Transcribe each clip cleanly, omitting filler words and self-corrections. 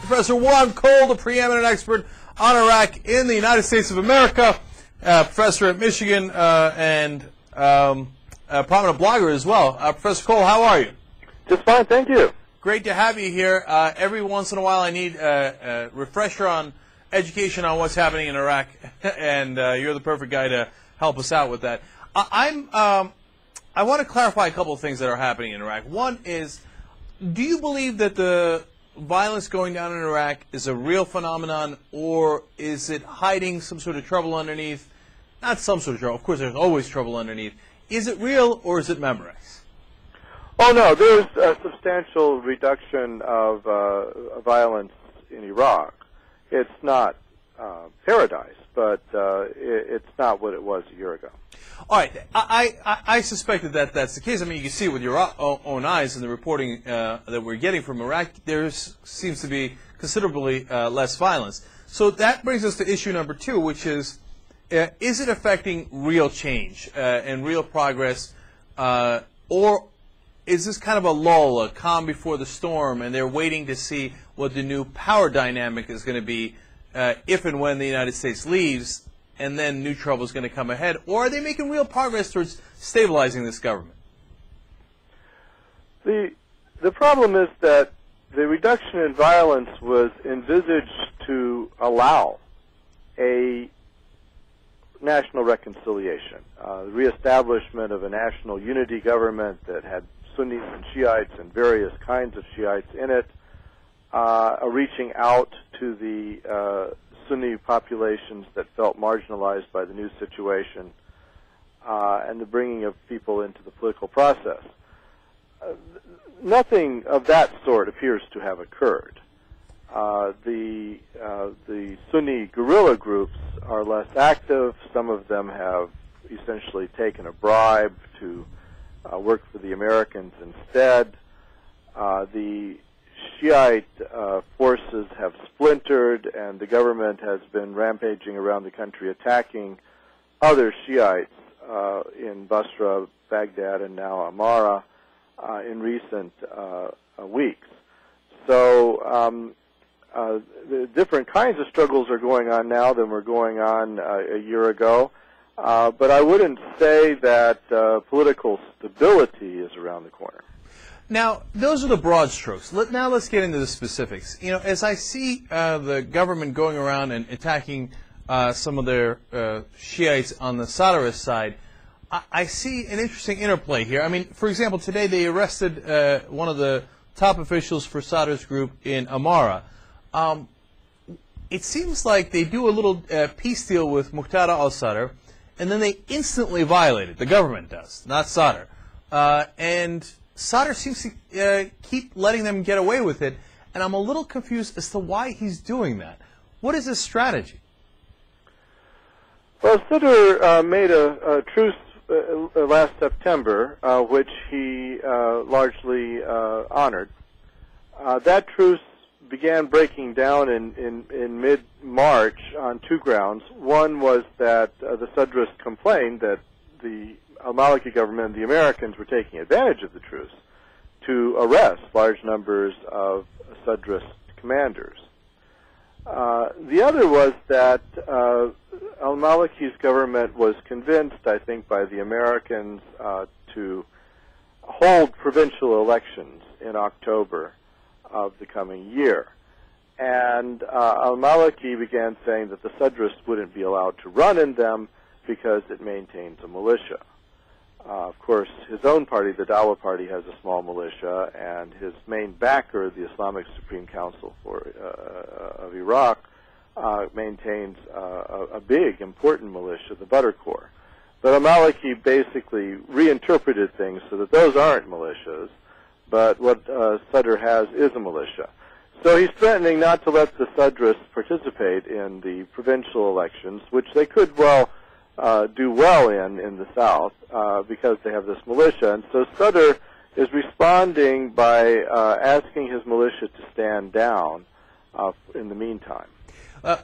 Professor Juan, the preeminent expert on Iraq in the United States of America, professor at Michigan and a prominent blogger as well. Professor Cole, how are you? Just fine, thank you. Great to have you here. Every once in a while I need a refresher on education on what's happening in Iraq, and you're the perfect guy to help us out with that. I want to clarify a couple of things that are happening in Iraq. One is, do you believe that the violence going down in Iraq is a real phenomenon, or is it hiding some sort of trouble underneath? Not some sort of trouble. Of course, there's always trouble underneath. Is it real, or is it memorized? Oh, no, there's a substantial reduction of violence in Iraq. It's not paradise, but it's not what it was a year ago. All right. I suspected that that's the case. I mean, you can see it with your own eyes in the reporting that we're getting from Iraq. There seems to be considerably less violence. So that brings us to issue number 2, which is it affecting real change and real progress, or is this kind of a lull, a calm before the storm, and they're waiting to see what the new power dynamic is going to be if and when the United States leaves, and then new trouble is going to come ahead? Or are they making real progress towards stabilizing this government? The problem is that the reduction in violence was envisaged to allow a national reconciliation, the reestablishment of a national unity government that had Sunnis and Shiites and various kinds of Shiites in it, reaching out to the Sunni populations that felt marginalized by the new situation, and the bringing of people into the political process. Nothing of that sort appears to have occurred. The Sunni guerrilla groups are less active. Some of them have essentially taken a bribe to work for the Americans instead. The Shiite forces have splintered, and the government has been rampaging around the country attacking other Shiites in Basra, Baghdad, and now Amara in recent weeks. So the different kinds of struggles are going on now than were going on a year ago, but I wouldn't say that political stability is around the corner. Now, those are the broad strokes. Now let's get into the specifics. You know, as I see the government going around and attacking some of their Shiites on the Sadarist side, I see an interesting interplay here. I mean, for example, today they arrested one of the top officials for Sadar's group in Amara. It seems like they do a little peace deal with Muqtada al-Sadr, and then they instantly violate it. The government does, not Sadr. And Sadr seems to keep letting them get away with it, and I'm a little confused as to why he's doing that. What is his strategy? Well, Sadr made a truce last September, which he largely honored. That truce began breaking down in mid-March on 2 grounds. One was that the Sadrists complained that the Maliki government and the Americans were taking advantage of the truce to arrest large numbers of Sadrist commanders. The other was that al-Maliki's government was convinced, I think, by the Americans to hold provincial elections in October of the coming year. And al-Maliki began saying that the Sadrists wouldn't be allowed to run in them because it maintains a militia. Of course, his own party, the Dawa Party, has a small militia, and his main backer, the Islamic Supreme Council of Iraq, maintains a big, important militia, the Badr Corps. But al-Maliki basically reinterpreted things so that those aren't militias, but what Sadr has is a militia. So he's threatening not to let the Sadrists participate in the provincial elections, which they could well do well in the south because they have this militia. And so Sadr is responding by asking his militia to stand down in the meantime.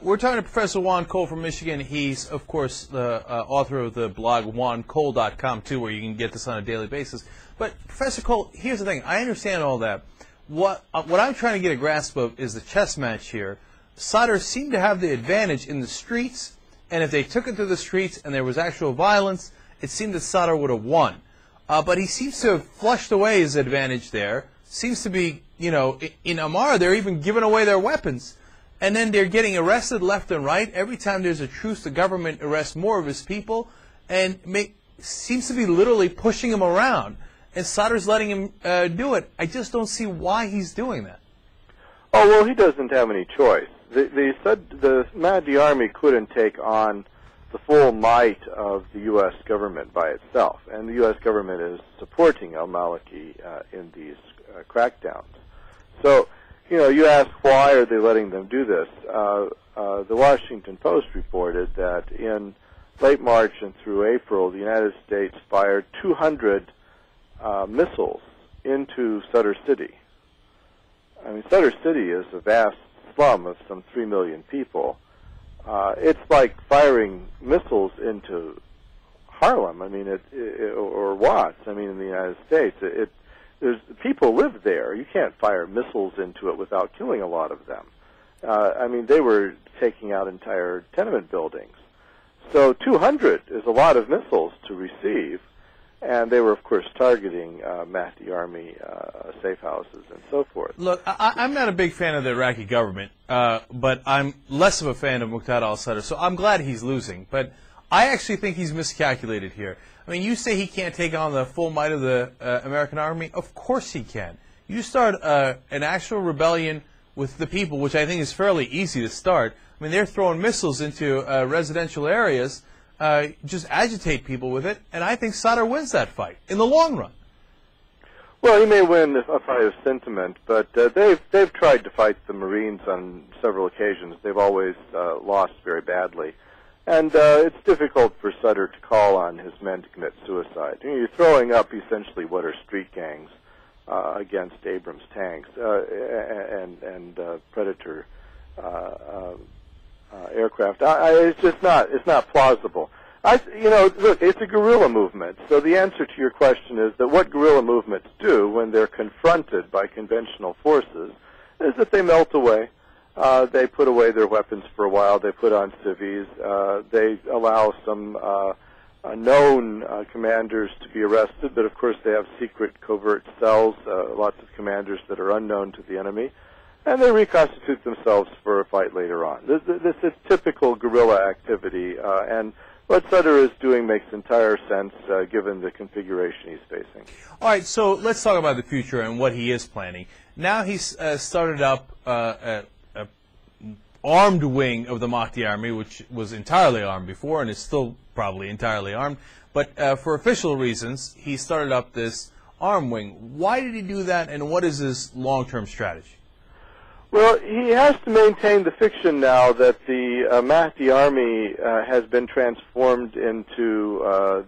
We're talking to Professor Juan Cole from Michigan. He's, of course, the author of the blog juancole.com, too, where you can get this on a daily basis. But, Professor Cole, here's the thing. I understand all that. what I'm trying to get a grasp of is the chess match here. Sadr seemed to have the advantage in the streets, and if they took it to the streets and there was actual violence, it seemed that Sadr would have won. But he seems to have flushed away his advantage there. Seems to be, in Amara, they're even giving away their weapons. And then they're getting arrested left and right. Every time there's a truce, the government arrests more of his people and seems to be literally pushing him around. And Sadr's letting him do it. I just don't see why he's doing that. Oh, well, he doesn't have any choice. The Mahdi army couldn't take on the full might of the U.S. government by itself. And the U.S. government is supporting al-Maliki in these crackdowns. So, you ask why are they letting them do this? The Washington Post reported that in late March and through April, the United States fired 200 missiles into Sadr City. I mean, Sadr City is a vast slum of some 3 million people. It's like firing missiles into Harlem. I mean, or Watts. I mean, in the United States, there's people live there. You can't fire missiles into it without killing a lot of them. I mean, they were taking out entire tenement buildings. So 200 is a lot of missiles to receive, and they were, of course, targeting Mahdi army safe houses and so forth. Look, I'm not a big fan of the Iraqi government, but I'm less of a fan of Muqtada al-Sadr, so I'm glad he's losing. But I actually think he's miscalculated here. I mean, you say he can't take on the full might of the American army. Of course he can. You start an actual rebellion with the people, which I think is fairly easy to start. I mean, they're throwing missiles into residential areas, just agitate people with it, and I think Sadr wins that fight in the long run. Well, he may win a fight of sentiment, but they've tried to fight the Marines on several occasions. They've always lost very badly. And it's difficult for Sadr to call on his men to commit suicide. You're throwing up essentially what are street gangs against Abrams tanks and Predator aircraft. It's just not plausible. Look, it's a guerrilla movement. So the answer to your question is that what guerrilla movements do when they're confronted by conventional forces is that they melt away. They put away their weapons for a while. They put on civvies. They allow some known commanders to be arrested, but of course they have secret covert cells, lots of commanders that are unknown to the enemy, and they reconstitute themselves for a fight later on. This is typical guerrilla activity, and what Sadr is doing makes entire sense given the configuration he's facing. All right, so let's talk about the future and what he is planning. Now he's started up armed wing of the Mahdi army, which was entirely armed before and is still probably entirely armed. But for official reasons, he started up this armed wing. Why did he do that, and what is his long-term strategy? Well, he has to maintain the fiction now that the Mahdi army has been transformed into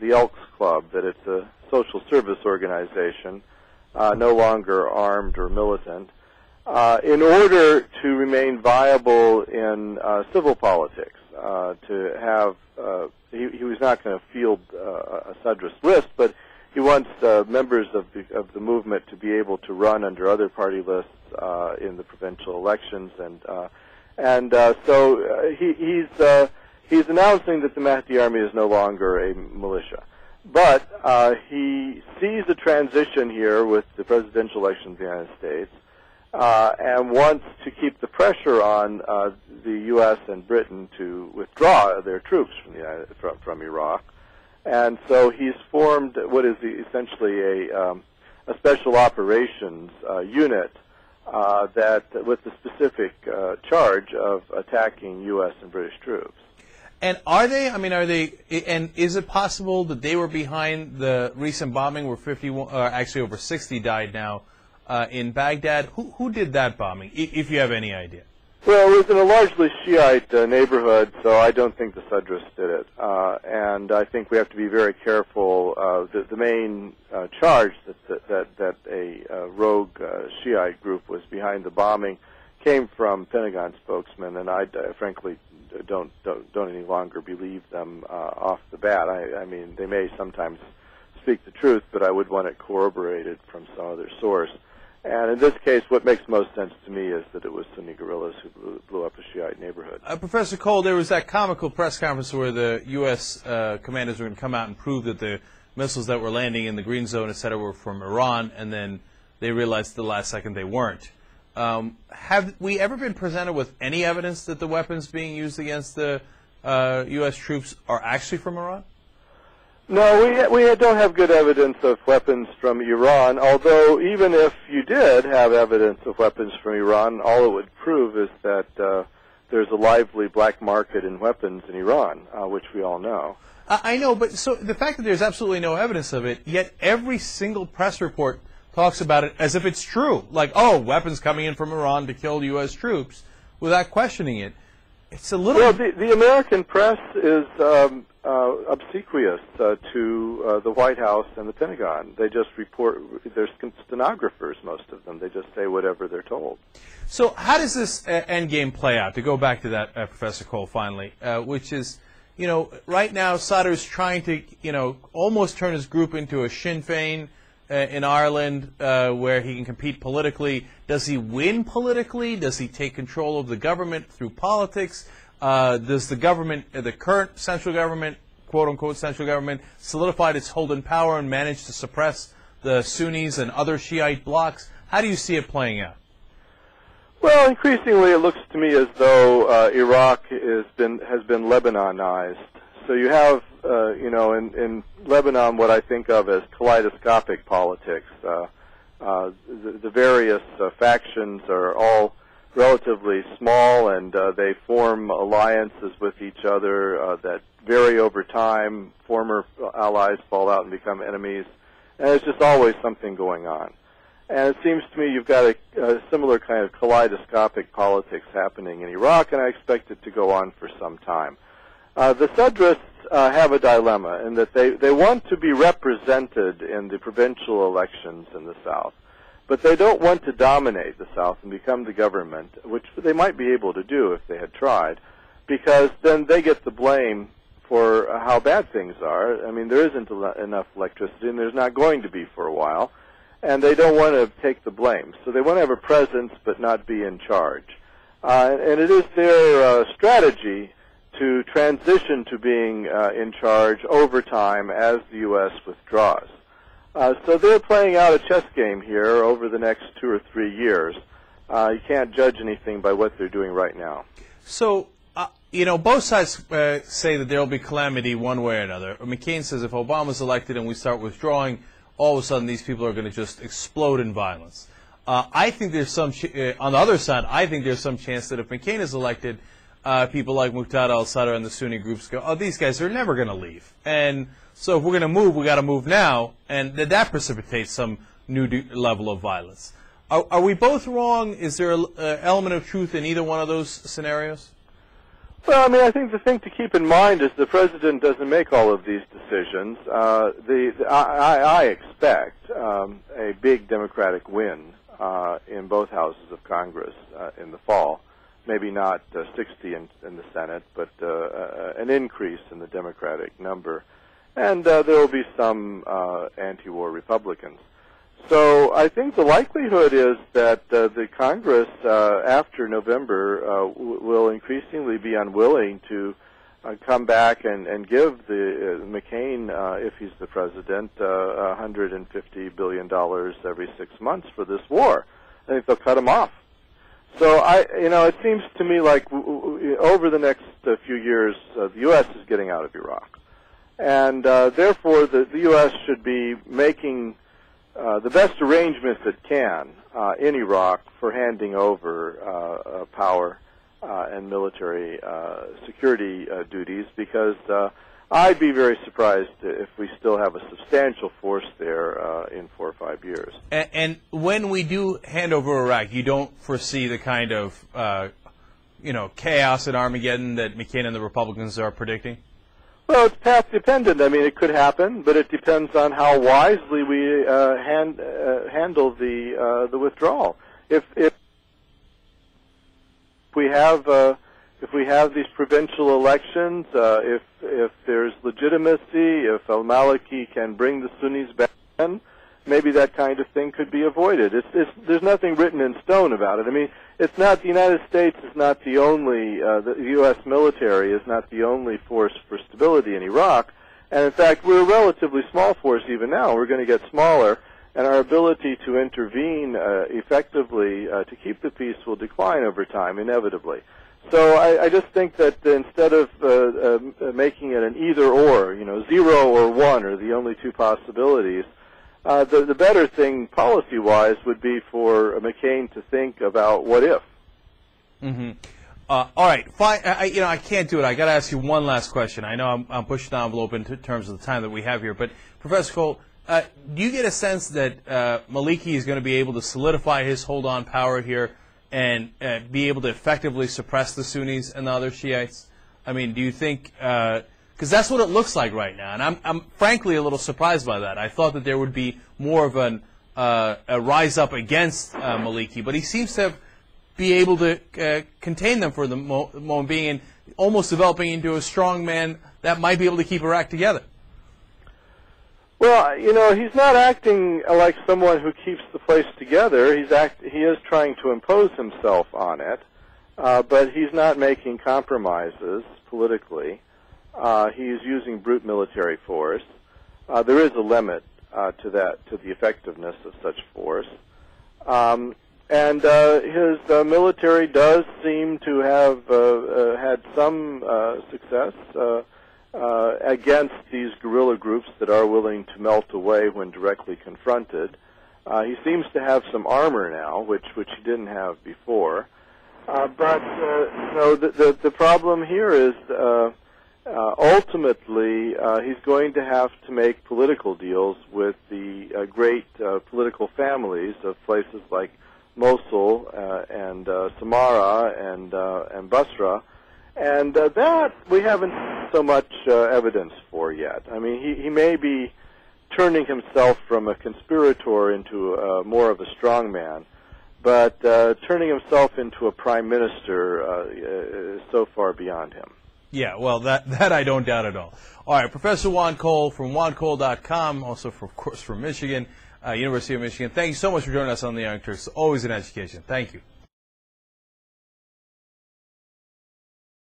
the Elks Club, that it's a social service organization, no longer armed or militant. In order to remain viable in civil politics, to have, he was not going to field a Sadrist list, but he wants members of the movement to be able to run under other party lists in the provincial elections, and so he's announcing that the Mahdi army is no longer a militia. But he sees a transition here with the presidential election of the United States. And wants to keep the pressure on the U.S. and Britain to withdraw their troops from Iraq, and so he's formed what is essentially a special operations unit that with the specific charge of attacking U.S. and British troops. And are they? I mean, are they? And is it possible that they were behind the recent bombing where 51, actually over 60 died now? In Baghdad. Who did that bombing, if you have any idea? Well, it was in a largely Shiite neighborhood, so I don't think the Sadrists did it. And I think we have to be very careful. The main charge that a rogue Shiite group was behind the bombing came from Pentagon spokesmen, and I frankly don't any longer believe them off the bat. I mean, they may sometimes speak the truth, but I would want it corroborated from some other source. And in this case, what makes most sense to me is that it was Sunni guerrillas who blew up a Shiite neighborhood. Professor Cole, there was that comical press conference where the U.S. Commanders were going to come out and prove that the missiles that were landing in the green zone, et cetera, were from Iran, and then they realized at the last second they weren't. Have we ever been presented with any evidence that the weapons being used against the U.S. troops are actually from Iran? No, we don't have good evidence of weapons from Iran, although even if you did have evidence of weapons from Iran, all it would prove is that there's a lively black market in weapons in Iran, which we all know. I know, but so the fact that there's absolutely no evidence of it, yet every single press report talks about it as if it's true. Like, oh, weapons coming in from Iran to kill U.S. troops, without questioning it. It's a little... Well, the American press is obsequious to the White House and the Pentagon. They just report, they're stenographers, most of them. They just say whatever they're told. So how does this end game play out? To go back to that, Professor Cole, finally, which is, you know, right now Sadr's trying to, you know, almost turn his group into a Sinn Féin in Ireland where he can compete politically. Does he win politically? Does he take control of the government through politics? Does the government, the current central government, quote-unquote central government, solidified its hold in power and managed to suppress the Sunnis and other Shiite blocs? How do you see it playing out? Well, increasingly it looks to me as though Iraq has been Lebanonized. So you have, you know, in Lebanon what I think of as kaleidoscopic politics. The various factions are all relatively small, and they form alliances with each other that vary over time. Former allies fall out and become enemies, and there's just always something going on. And it seems to me you've got a similar kind of kaleidoscopic politics happening in Iraq, and I expect it to go on for some time. The Sadrists have a dilemma in that they want to be represented in the provincial elections in the South, but they don't want to dominate the South and become the government, which they might be able to do if they had tried, because then they get the blame for how bad things are. I mean, there isn't enough electricity, and there's not going to be for a while, and they don't want to take the blame. So they want to have a presence but not be in charge. And it is their strategy to transition to being in charge over time as the U.S. withdraws. So they're playing out a chess game here over the next 2 or 3 years. You can't judge anything by what they're doing right now. So, you know, both sides say that there will be calamity one way or another. McCain says if Obama's elected and we start withdrawing, all of a sudden these people are going to just explode in violence. I think there's some, on the other side, I think there's some chance that if McCain is elected, people like Muqtada al-Sadr and the Sunni groups go, oh, these guys are never going to leave. And so if we're going to move, we got to move now, and that precipitates some new level of violence. Are we both wrong? Is there an element of truth in either one of those scenarios? Well, I mean, I think the thing to keep in mind is the president doesn't make all of these decisions. I expect a big Democratic win in both houses of Congress in the fall. Maybe not 60 in the Senate, but an increase in the Democratic number. And there will be some anti-war Republicans. So I think the likelihood is that the Congress, after November, will increasingly be unwilling to come back and give the McCain, if he's the president, $150 billion every 6 months for this war. I think they'll cut him off. So it seems to me like over the next few years, the U.S. is getting out of Iraq, and therefore the U.S. should be making the best arrangements it can in Iraq for handing over power and military security duties, because I'd be very surprised if we still have a substantial force there in 4 or 5 years. And when we do hand over Iraq, you don't foresee the kind of chaos at Armageddon that McCain and the Republicans are predicting? Well, it's path dependent. I mean, it could happen, but it depends on how wisely we handle the withdrawal. If we have these provincial elections, if there's legitimacy, if al-Maliki can bring the Sunnis back in, maybe that kind of thing could be avoided. There's nothing written in stone about it. I mean, it's not, the United States is not the only, the U.S. military is not the only force for stability in Iraq. And in fact, we're a relatively small force even now. We're going to get smaller, and our ability to intervene effectively to keep the peace will decline over time, inevitably. So I just think that instead of making it an either-or, 0 or 1 are the only two possibilities, the better thing policy-wise would be for McCain to think about what if. Mm-hmm. All right, fine. I can't do it. I got to ask you one last question. I know I'm pushing the envelope in terms of the time that we have here, but Professor Cole, do you get a sense that Maliki is going to be able to solidify his hold on power here and be able to effectively suppress the Sunnis and the other Shiites? I mean, do you think? Because that's what it looks like right now, and I'm frankly a little surprised by that. I thought that there would be more of a rise up against Maliki, but he seems to be able to contain them for the moment being, and almost developing into a strong man that might be able to keep Iraq together. Well, he's not acting like someone who keeps the place together. He is trying to impose himself on it, but he's not making compromises politically. He's using brute military force. There is a limit to the effectiveness of such force. And his military does seem to have had some success against these guerrilla groups that are willing to melt away when directly confronted. He seems to have some armor now, which he didn't have before. But the problem here is ultimately he's going to have to make political deals with the great political families of places like Mosul and Samarra and Basra, and that we haven't so much evidence for yet. I mean, he may be turning himself from a conspirator into more of a strongman, but turning himself into a prime minister is so far beyond him. Yeah, well, that I don't doubt at all. All right, Professor Juan Cole from juancole.com, also, of course, from Michigan. University of Michigan. Thank you so much for joining us on the Young Turks. Always an education. Thank you.